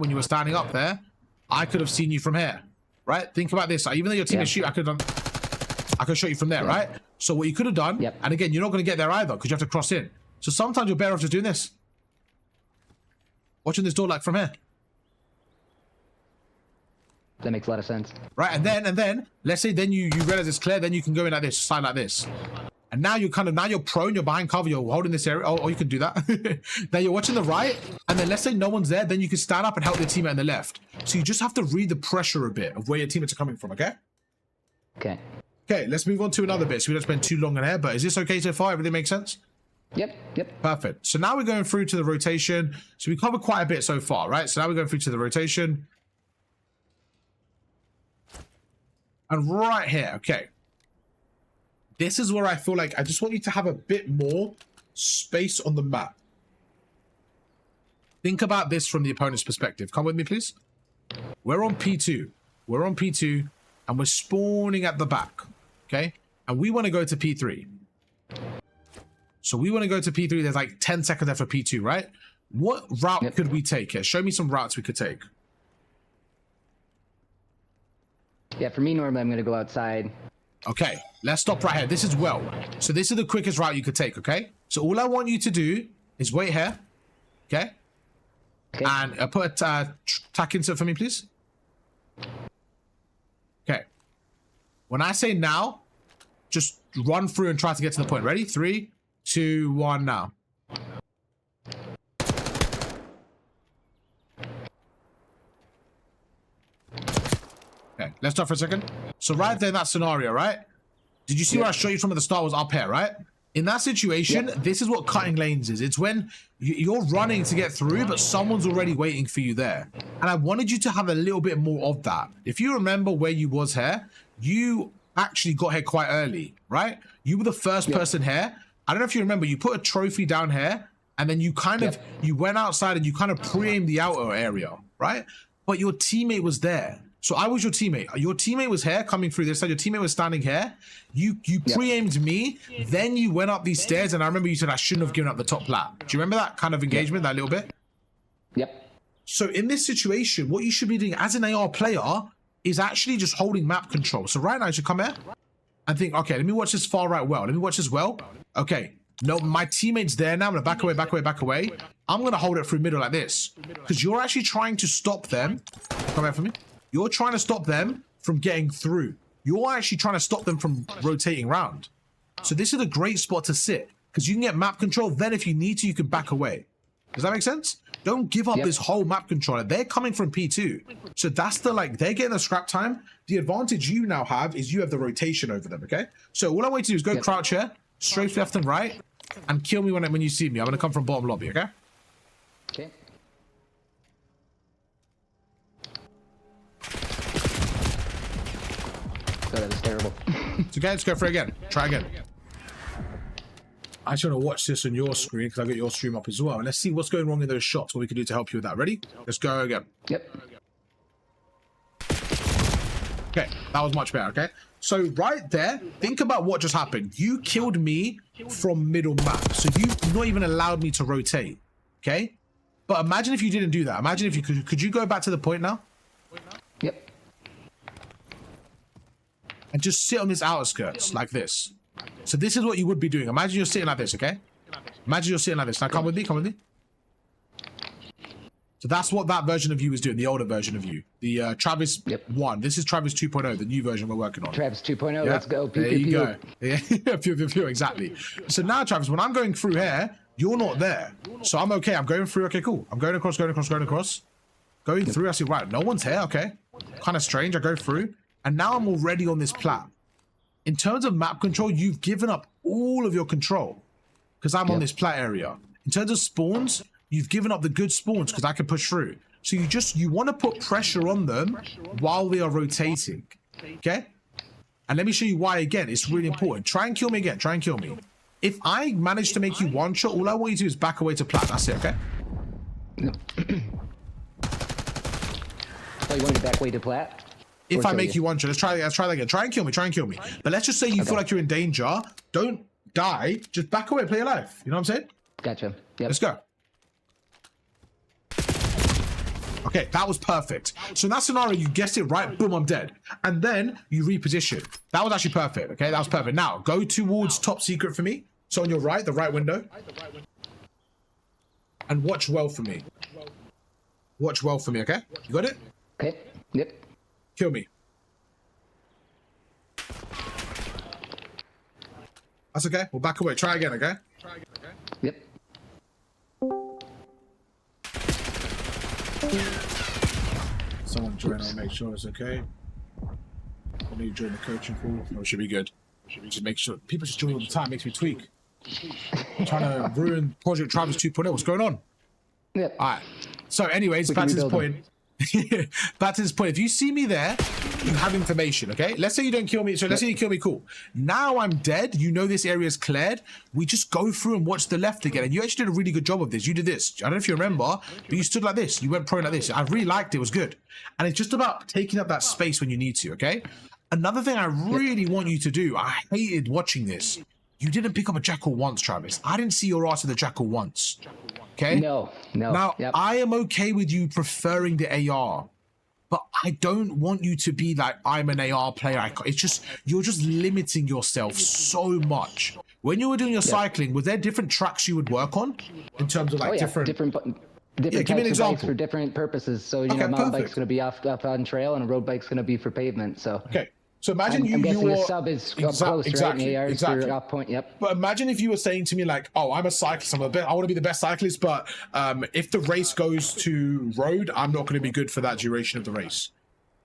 I could have seen you from here, right? Think about this. Even though your team is shoot, I could shoot you from there, right? So what you could have done, and again, you're not going to get there either because you have to cross in. So sometimes you're better off just doing this. Watching this door like from here. That makes a lot of sense. Right, and then let's say then you realize it's clear, then you can go in like this, slide like this. And now you're prone, you're behind cover, you're holding this area. Oh, you can do that. Now you're watching the right, and then let's say no one's there, then you can stand up and help your teammate on the left. So you just have to read the pressure a bit of where your teammates are coming from, okay? Okay. Okay, let's move on to another bit so we don't spend too long on here, but is this okay so far? Everything makes sense? Yep. Perfect. So now we're going through to the rotation. So we covered quite a bit so far, right? So now we're going through to the rotation. And right here, okay. This is where I feel like I just want you to have a bit more space on the map. Think about this from the opponent's perspective. Come with me, please. We're on P2. And we're spawning at the back, okay? And we want to go to P3. So we want to go to P3. There's like 10 seconds left for P2, right? What route could we take here? Show me some routes we could take. Yeah, for me, normally I'm going to go outside. Okay, let's stop right here. This is well. So this is the quickest route you could take, okay? So all I want you to do is wait here, okay? And put a tack insert for me, please. Okay. When I say now, just run through and try to get to the point. Ready? 3, 2, 1, now. Okay, let's stop for a second. So right there in that scenario, right? Did you see where I showed you from at the start was up here, right? In that situation, this is what cutting lanes is. It's when you're running to get through, but someone's already waiting for you there. And I wanted you to have a little bit more of that. If you remember where you was here, you actually got here quite early, right? You were the first person here. I don't know if you remember, you put a trophy down here, and then you kind of, you went outside and you kind of pre-aimed the outer area, right? But your teammate was there. So I was your teammate. Your teammate was here coming through this side. Your teammate was standing here. You pre-aimed me. Then you went up these stairs. And I remember you said I shouldn't have given up the top plat. Do you remember that kind of engagement, that little bit? Yep. So in this situation, what you should be doing as an AR player is actually just holding map control. So right now you should come here and think, okay, let me watch this far right well. Let me watch this well. Okay, No, my teammate's there now. I'm gonna back away, back away, back away. I'm gonna hold it through middle like this. Because you're actually trying to stop them. Come back for me. You're trying to stop them from getting through. You're actually trying to stop them from rotating around. So this is a great spot to sit. Because you can get map control, then if you need to, you can back away. Does that make sense? Don't give up this whole map controller. They're coming from P2. So that's the, like, they're getting the scrap time. The advantage you now have is you have the rotation over them, okay? So all I want you to do is go crouch here, strafe left and right, and kill me when you see me. I'm going to come from bottom lobby, okay? Okay. Oh, that was terrible. It's okay, let's go for it again. Try again. I just want to watch this on your screen because I got your stream up as well. And let's see what's going wrong in those shots, what we can do to help you with that. Ready? Let's go again. Yep. Okay, that was much better, okay? So right there, think about what just happened. You killed me from middle map. So you've not even allowed me to rotate, okay? But imagine if you didn't do that. Imagine if you could you go back to the point now? Yep. And just sit on this outer skirts like this. So this is what you would be doing. Imagine you're sitting like this, okay? Imagine you're sitting like this. Now come with me, come with me. So that's what that version of you is doing, the older version of you. The Travis 1. This is Travis 2.0, the new version we're working on. Travis 2.0, let's go. There you go. Yeah, pew, pew, exactly. So now, Travis, when I'm going through here, you're not there. So I'm okay. I'm going through. Okay, cool. I'm going across, going across, going across. Going through. I see, right, no one's here. Okay. Kind of strange. I go through. And now I'm already on this plat. In terms of map control, you've given up all of your control because I'm on this plat area. In terms of spawns, you've given up the good spawns because I can push through. So you want to put pressure on them while they are rotating. Okay? And let me show you why again. It's really important. Try and kill me again. Try and kill me. If I manage to make you one shot, all I want you to do is back away to plat. That's it, okay? Oh, you want me back way to plat? If I make you one shot, let's try that again. Try and kill me, try and kill me. But let's just say you feel like you're in danger. Don't die. Just back away, play your life. You know what I'm saying? Gotcha. Yep. Let's go. Okay, that was perfect. So in that scenario, you guessed it right. Boom, I'm dead. And then you reposition. That was actually perfect. Okay, that was perfect. Now, go towards top secret for me. So on your right, the right window. And watch well for me. Watch well for me, okay? You got it? Okay. Yep. Kill me. That's okay. We'll back away. Try again, okay? Yep. Someone join and make sure it's okay. I need to join the coaching call. No, it should be good. Just make sure. People just join all the time. Makes me tweak. Trying to ruin Project Travis 2.0. What's going on? Yep. All right. So anyways, back to this point. Back to this point. If you see me there, you have information, okay? Let's say you don't kill me. So let's say you kill me, cool. Now I'm dead. You know this area is cleared. We just go through and watch the left again. And you actually did a really good job of this. You did this. I don't know if you remember, but you stood like this. You went prone like this. I really liked it. It was good. And it's just about taking up that space when you need to, okay? Another thing I really want you to do, I hated watching this. You didn't pick up a jackal once, Travis. I didn't see your ass with a jackal once. Okay? No. Now, I am okay with you preferring the AR, but I don't want you to be like, I'm an AR player. It's just, you're just limiting yourself so much. When you were doing your cycling, was there different tracks you would work on in terms of like different give me an types of example. Bikes for different purposes. So, you know, mountain bike's going to be off on trail and a road bike's going to be for pavement. So, okay. So imagine I'm guessing a sub is close, right? And AR is for off point, yep. But imagine if you were saying to me like, oh, I'm a cyclist, I want to be the best cyclist, but if the race goes to road, I'm not going to be good for that duration of the race,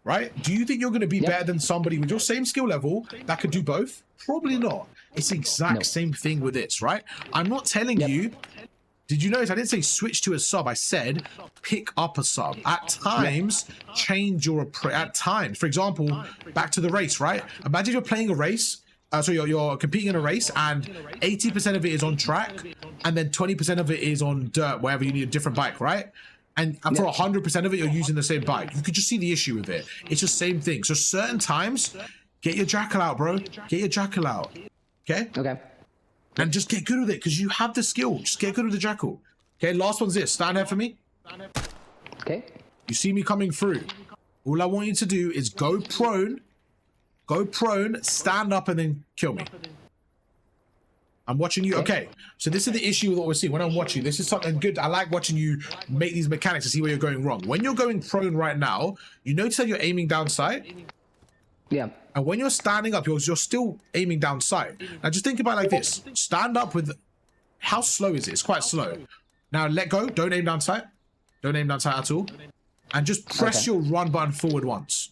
right? Do you think you're going to be better than somebody with your same skill level that could do both? Probably not. It's the exact same thing with this, right? I'm not telling you. Did you notice I didn't say switch to a sub? I said pick up a sub. At times, change your approach. At times, for example, back to the race, right? Imagine you're playing a race. So you're competing in a race, and 80% of it is on track, and then 20% of it is on dirt, wherever you need a different bike, right? And for 100% of it, you're using the same bike. You could just see the issue with it. It's the same thing. So certain times, get your jackal out, bro. Get your jackal out. Okay? Okay. And just get good with it, because you have the skill. Just get good with the jackal. Okay, last one's this. Stand here for me. Okay. You see me coming through. All I want you to do is go prone, stand up, and then kill me. I'm watching you. Okay. So this is the issue with what we're seeing. When I'm watching, this is something good. I like watching you make these mechanics to see where you're going wrong. When you're going prone right now, you notice that you're aiming down sight. Yeah. And when you're standing up, you're still aiming down sight. Now just think about it like this. Stand up with... How slow is it? It's quite slow. Now let go. Don't aim down sight. Don't aim down sight at all. And just press your run button forward once.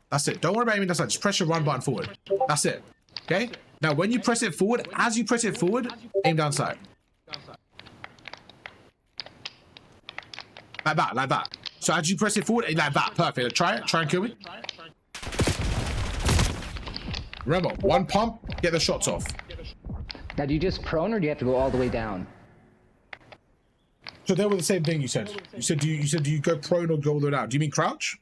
That's it. Don't worry about aiming down sight. Just press your run button forward. That's it. Okay? Now, when you press it forward, as you press it forward, aim down sight. Like that, like that. So as you press it forward, like that. Perfect. Try it. Try and kill me. Remember, one pump, get the shots off. Now, do you just prone or do you have to go all the way down? So they were the same thing you said. You said do you go prone or go all the way down? Do you mean crouch?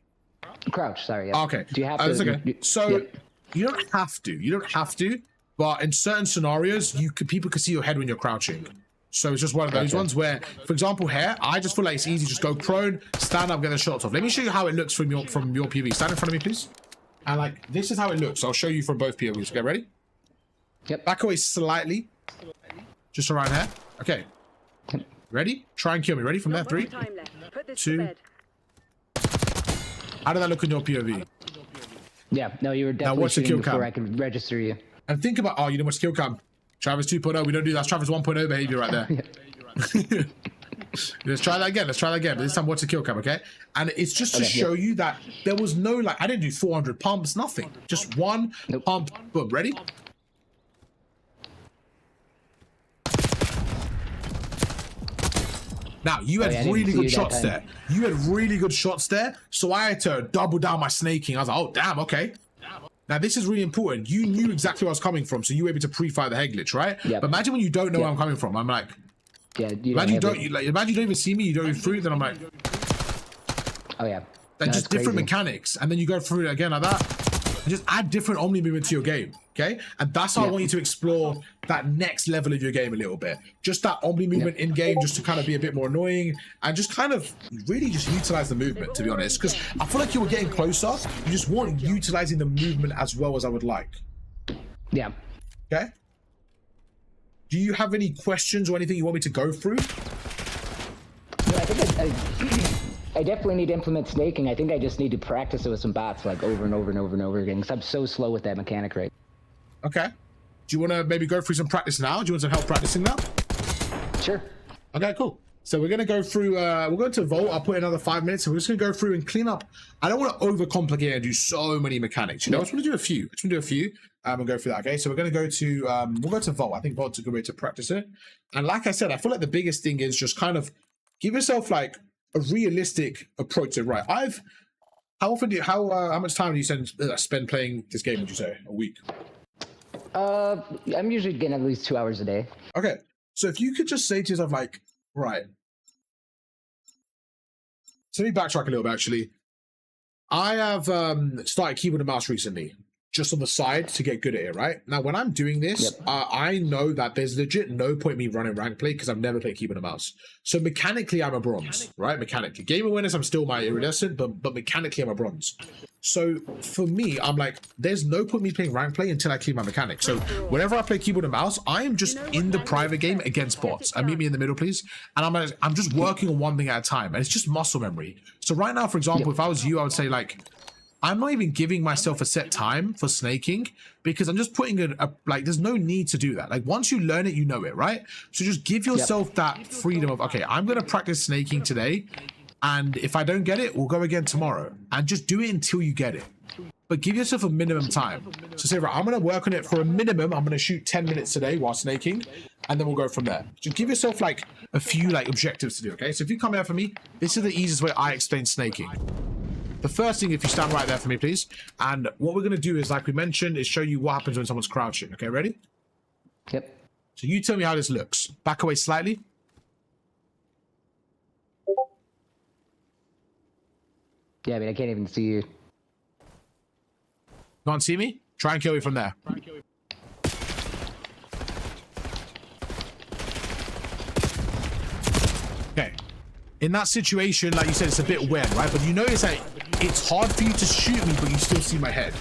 Crouch, sorry. Yeah. Okay. Do you have to? That's okay. So yep. you don't have to. You don't have to. But in certain scenarios, people can see your head when you're crouching. So it's just one of those ones where, for example, here, I just feel like it's easy. Just go prone, stand up, get the shots off. Let me show you how it looks from your POV. Stand in front of me, please. And like, this is how it looks. I'll show you from both POVs. Okay, ready? Yep. Back away slightly. Just around here. Okay. Ready? Try and kill me. Ready? From there. 3, 2. How did that look in your POV? Yeah, no, you were definitely shooting before I could register you. And think about, oh, you didn't watch kill cam. Travis 2.0, we don't do that. That's Travis 1.0 behavior right there. Let's try that again. Let's try that again. But this time, watch the kill cam, okay? And it's just to show you that there was no, like, I didn't do 400 pumps, nothing. Just one pump, boom. Ready? Now, you had really good shots there. You had really good shots there. So I had to double down my snaking. I was like, oh, damn, okay. Now, this is really important. You knew exactly where I was coming from, so you were able to pre-fire the head glitch, right? Yep. But imagine when you don't know where I'm coming from. I'm like, imagine you don't even see me, you don't even through it, then I'm like, oh, yeah. Like, just different mechanics. And then you go through it again like that. And just add different Omni movement to your game, okay? And that's how I want you to explore that next level of your game a little bit. Just that Omni movement in game, just to kind of be a bit more annoying and just kind of really just utilize the movement, to be honest. Because I feel like you were getting closer. You just weren't utilizing the movement as well as I would like. Yeah. Okay? Do you have any questions or anything you want me to go through? Yeah, I think I definitely need to implement snaking. I think I just need to practice it with some bots, like over and over and over and over again, because I'm so slow with that mechanic right. Okay. Do you want to maybe go through some practice now? Do you want some help practicing that? Sure. Okay, cool. So we're going to go through, we're going to Vault. I'll put another 5 minutes. So we're just going to go through and clean up. I don't want to overcomplicate and do so many mechanics. You know, I just want to do a few. And go through that. Okay, so we're going to go to, we'll go to Vault. I think Vault's a good way to practice it. And like I said, I feel like the biggest thing is just kind of give yourself like a realistic approach to it. Right. How much time do you spend playing this game, would you say? A week? I'm usually getting at least 2 hours a day. Okay. So if you could just say to yourself, like, right. So let me backtrack a little bit, actually. I have started keyboard and mouse recently, just on the side to get good at it, right? Now, when I'm doing this, I know that there's legit no point me running rank play because I've never played keyboard and mouse. So mechanically, I'm a bronze, right? Mechanically. Game awareness, I'm still my iridescent, but mechanically, I'm a bronze. So for me, I'm like, there's no point me playing rank play until I clear my mechanics. So whenever I play keyboard and mouse, I am just in the private game against bots. And meet me in the middle, please. And I'm just working on one thing at a time. And it's just muscle memory. So right now, for example, if I was you, I would say like, I'm not even giving myself a set time for snaking because I'm just putting there's no need to do that. Like once you learn it, you know it, right? So just give yourself that freedom of, okay, I'm going to practice snaking today. And if I don't get it, we'll go again tomorrow. And just do it until you get it. But give yourself a minimum time. So say, right, I'm going to work on it for a minimum. I'm going to shoot 10 minutes today while snaking. And then we'll go from there. Just give yourself like a few like objectives to do, okay? So if you come here for me, this is the easiest way I explain snaking. The first thing, if you stand right there for me, please. And what we're going to do is, like we mentioned, is show you what happens when someone's crouching. Okay, ready? Yep. So you tell me how this looks. Back away slightly. Yeah, I mean, I can't even see you. Can't see me? Try and kill me from there. Okay. In that situation, like you said, it's a bit weird, right? But you notice that it's hard for you to shoot me, but you still see my head.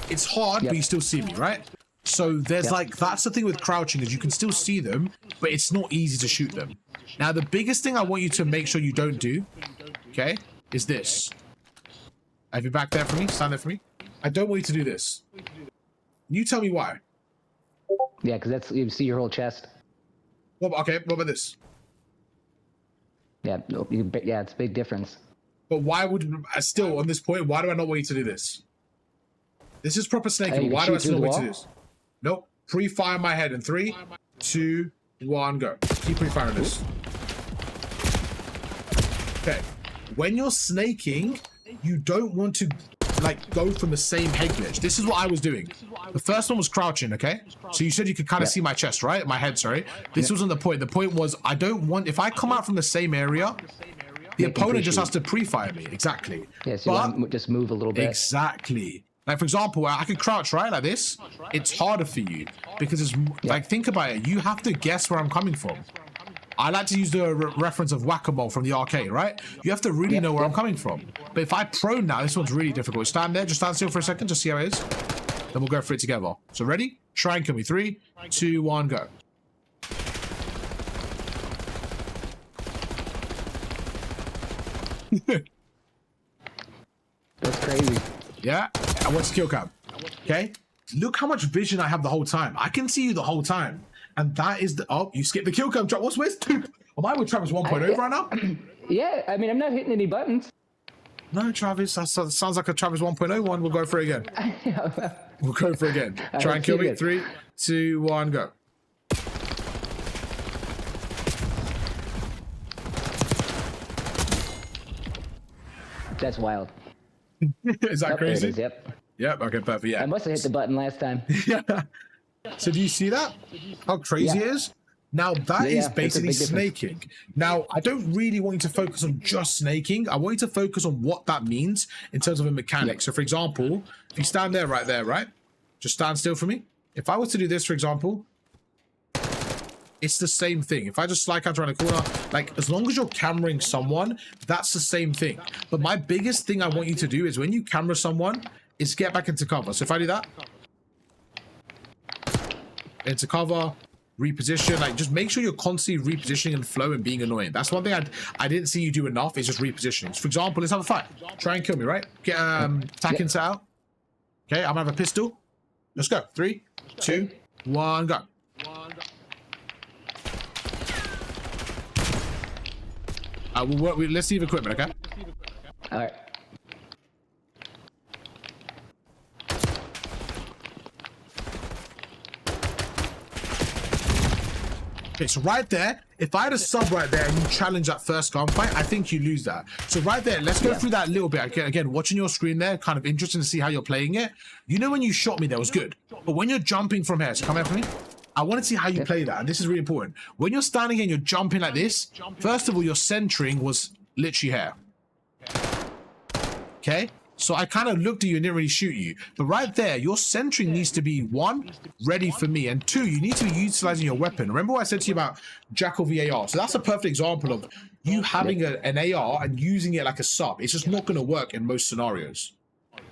It's hard, but you still see me, right? So there's like, that's the thing with crouching, is you can still see them, but it's not easy to shoot them. Now, the biggest thing I want you to make sure you don't do, okay, is this. Have you back there for me? Stand there for me. I don't want you to do this. You tell me why. Yeah, because that's, you see your whole chest. Well, okay, what about this? Yeah, yeah, it's a big difference. But why would, still on this point, why do I not want you to do this? This is proper snaking. Why do I still want you to do this? Nope. Pre-fire my head in 3, 2, 1, go. Keep pre-firing this. Okay. When you're snaking, you don't want to like go from the same head glitch. This is what I was doing. The first one was crouching, okay? So you said you could kind of see my chest, right? My head, sorry. This wasn't the point. The point was I don't want, if I come out from the same area, the opponent just has to pre-fire me. Exactly. Yeah, so you want to just move a little bit. Exactly. Like, for example, I could crouch, right? Like this. It's harder for you because it's like, think about it. You have to guess where I'm coming from. I like to use the reference of whack-a-mole from the arcade, right? You have to really know where I'm coming from. But if I prone now, this one's really difficult. Stand there, just stand still for a second, just see how it is. Then we'll go for it together. So ready? Try and kill me. 3, 2, 1, go. That's crazy. Yeah? And what's kill cam? Okay? Look how much vision I have the whole time. I can see you the whole time. And that is the... Oh, you skipped the kill cam. Where's 2? Am I with Travis 1.0 right now? Yeah, I mean, I'm not hitting any buttons. No, Travis. That sounds like a Travis 1.0 one. We'll go for it again. We'll go for it again. Try and kill me. 3, 2, 1, go. That's wild. Is that crazy? It is, yep. Yep. Okay, perfect. Yeah. I must have hit the button last time. Yeah. So do you see that? How crazy it is? Now that is basically snaking. Now, I don't really want you to focus on just snaking. I want you to focus on what that means in terms of a mechanic. So for example, if you stand there, right? Just stand still for me. If I were to do this, for example, it's the same thing. If I just slide counter around the corner, like as long as you're cameraing someone, that's the same thing. But my biggest thing I want you to do is when you camera someone is get back into cover. So if I do that, into cover, reposition, like just make sure you're constantly repositioning and flow and being annoying. That's one thing I didn't see you do enough, is just repositioning. So for example, let's have a fight. Try and kill me, right? Get attack inside out. Okay, I'm gonna have a pistol. Let's go. 3, 2, 1, go. Let's leave equipment, okay? All right. Okay, so right there, if I had a sub right there and you challenge that first gunfight, I think you lose that. So right there, let's go through that a little bit. Again, watching your screen there, kind of interesting to see how you're playing it. You know when you shot me, that was good. But when you're jumping from here, so come here for me. I want to see how you play that, and this is really important. When you're standing here and you're jumping like this, first of all, your centering was literally here. Okay? So I kind of looked at you and didn't really shoot you. But right there, your centering needs to be 1, ready for me. And 2, you need to be utilizing your weapon. Remember what I said to you about Jackal VAR? So that's a perfect example of you having an AR and using it like a sub. It's just not going to work in most scenarios.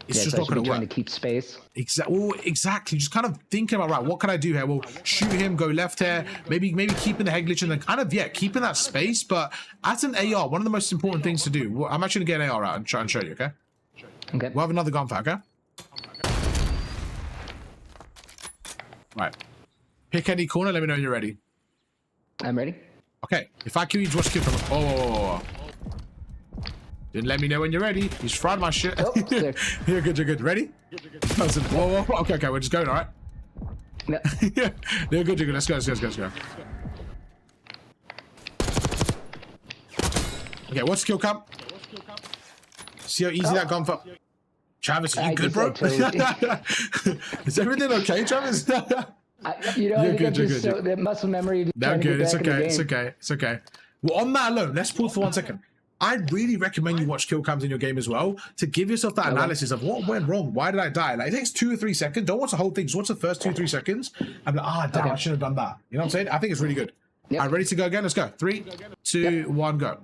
It's just not going to work. Trying to keep space. Exactly. Just kind of thinking about, right, what can I do here? Well, shoot him, go left here, maybe keeping the head glitch and then kind of, keeping that space. But as an AR, one of the most important things to do, I'm actually going to get an AR out and try and show you, okay? Okay. We'll have another gunfight, okay? Right. Pick any corner, let me know when you're ready. I'm ready. Okay. If I kill you, just kill from... Oh. Didn't let me know when you're ready. He's fried my shit. Oh, You're good. Ready? Whoa. Okay, we're just going, all right? No. You're good. Let's go. Okay, what's kill cam? See how easy that gunfight... Travis, are you good, bro? Is everything okay, Travis? You're good. The muscle memory. No, good. It's okay. Well, on that alone, let's pause for 1 second. I really recommend you watch kill cams in your game as well to give yourself that analysis of what went wrong. Why did I die? Like, it takes 2 or 3 seconds. Don't watch the whole thing. Just watch the first 2 or 3 seconds. I'm like, damn, I should have done that. You know what I'm saying? I think it's really good. All right, ready to go again? Let's go. 3, 2, 1, go.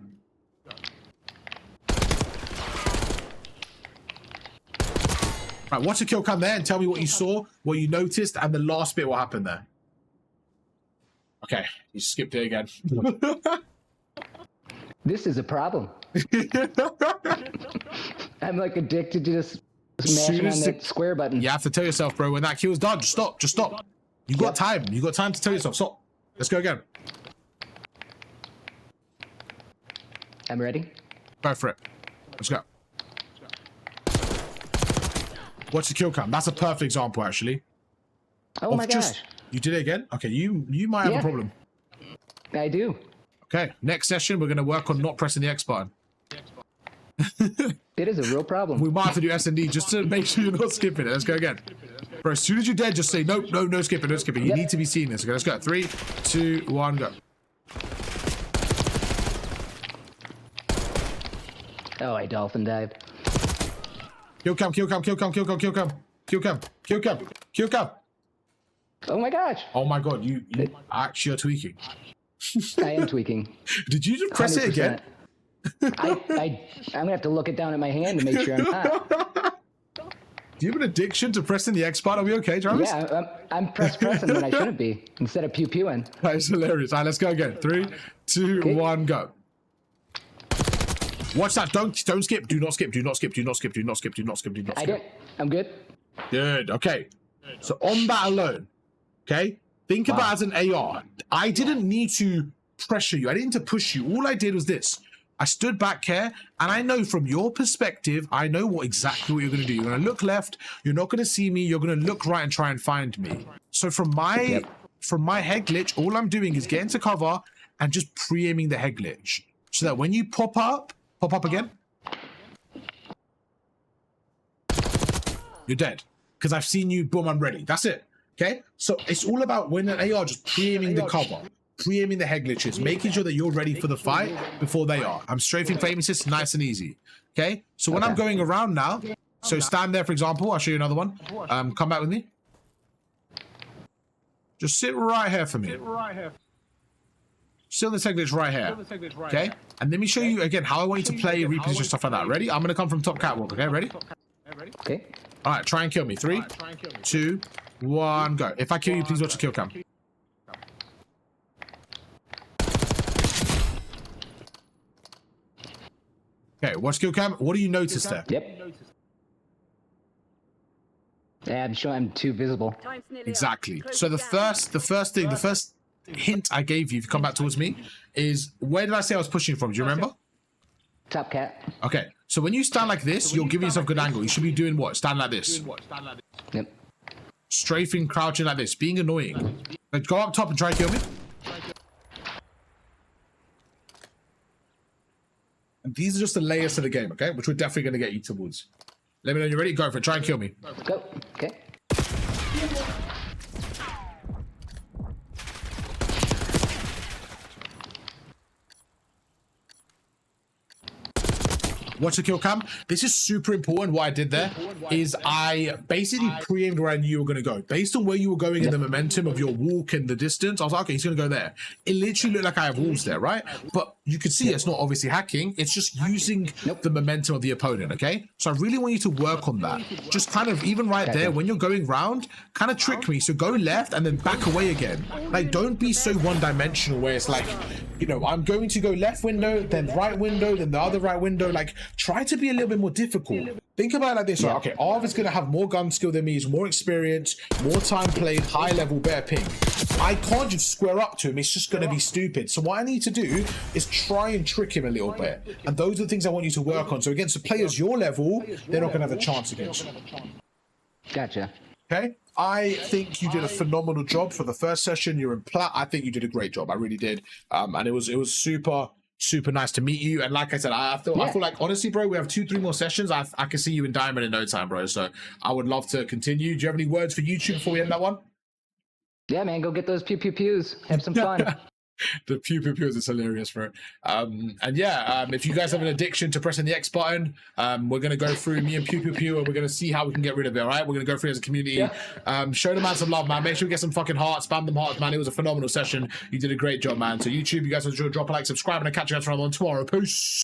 Right, watch the kill cam there and tell me what you saw, what you noticed, and the last bit what happened there. Okay, you skipped it again. This is a problem. I'm like addicted to just smashing on that square button. You have to tell yourself, bro, when that kill's done, just stop, just stop. You got time. You got time to tell yourself, stop. Let's go again. I'm ready. Go for it. Let's go. Watch the kill cam. That's a perfect example, actually. Oh my gosh. You did it again? Okay, you might have a problem. I do. Okay, next session, we're going to work on not pressing the X button. It is a real problem. We might have to do S&D just to make sure you're not skipping it. Let's go again. Bro, as soon as you're dead, just say, nope, no skipping, no skipping. You need to be seeing this. Okay, let's go. 3, 2, 1, go. Oh, I dolphin dived. Kill cam, kill cam, kill cam, kill cam, kill cam, kill cam, kill cam, kill cam. Oh my gosh. Oh my god, you actually are tweaking. I am tweaking. Did you just press 100%. It again? I'm gonna have to look it down at my hand to make sure I'm not. Do you have an addiction to pressing the X button? Are we okay, Travis? Yeah, I'm pressing when I shouldn't be, instead of pew-pewing. That is hilarious. All right, let's go again. 3, 2, 1, go. Watch that. Don't skip. Do not skip. Do not skip. Do not skip. Do not skip. Do not skip. Do not skip. I did. I'm good. Good. Okay. So on that alone, okay, think about it as an AR. I didn't need to pressure you. I didn't need to push you. All I did was this. I stood back here, and I know from your perspective, I know exactly what you're going to do. You're going to look left. You're not going to see me. You're going to look right and try and find me. So from my head glitch, all I'm doing is getting to cover and just pre-aiming the head glitch, so that when you pop up again, you're dead. Because I've seen you, boom, I'm ready. That's it. Okay? So it's all about when an AR just pre-aiming the cover, pre-aiming the head glitches, making sure that you're ready for the fight before they are. I'm strafing flame assist, nice and easy. Okay? So when I'm going around now, so stand there, for example, I'll show you another one. Come back with me. Just sit right here for me. Still in the head glitch right here. Okay? And let me show you again how I want you to play, reposition, stuff like that. Ready? I'm going to come from top catwalk. Okay? Ready? Okay. All right, try and kill me. 3, 2, 1, go. If I kill you, please watch the kill cam. Okay, watch kill cam. What do you notice there? Yep. Yeah, I'm sure I'm too visible. Exactly. So the first hint I gave you, if you come back towards me, is where did I say I was pushing from? Do you remember? Top cat. Okay. So when you stand like this, you're giving yourself good angle. You should be doing what? Stand like this. Yep. Strafing, crouching like this, being annoying. Like, go up top and try to kill me. And these are just the layers to the game, okay? Which we're definitely going to get you towards. Let me know when you're ready. Go for it. Try and kill me. Go. Okay. Watch the kill cam. This is super important. What I did there is I basically pre-aimed where I knew you were going to go. Based on where you were going in the momentum of your walk and the distance, I was like, okay, he's going to go there. It literally looked like I have walls there, right? But you can see it's not obviously hacking. It's just using the momentum of the opponent, okay? So I really want you to work on that. Just kind of, even right there, when you're going round, kind of trick me. So go left and then back away again. Like, don't be so one-dimensional where it's like, you know, I'm going to go left window, then right window, then the other right window. Like, try to be a little bit more difficult. Think about it like this, right? Okay, Arv is going to have more gun skill than me, he's more experience, more time played, high level, better ping. I can't just square up to him, it's just going to be stupid. So what I need to do is try and trick him a little bit. And those are the things I want you to work on. So against the players your level, they're not going to have a chance against you. Gotcha. Okay? I think you did a phenomenal job for the first session. You're in plat. I think you did a great job. I really did. And it was super nice to meet you. And like I said, I feel like, honestly, bro, we have 2-3 more sessions. I can see you in Diamond in no time, bro. So I would love to continue. Do you have any words for YouTube before we end that one? Yeah, man, go get those pews. Have some fun. The pew is hilarious, bro. And yeah, if you guys have an addiction to pressing the X button, we're gonna go through me and pew and we're gonna see how we can get rid of it. All right, we're gonna go through it as a community. Show the man some love, man. Make sure we get some fucking hearts, spam them hearts, man. It was a phenomenal session. You did a great job, man. So YouTube, you guys enjoy, drop a like, subscribe, and I'll catch you guys for another one tomorrow. Peace.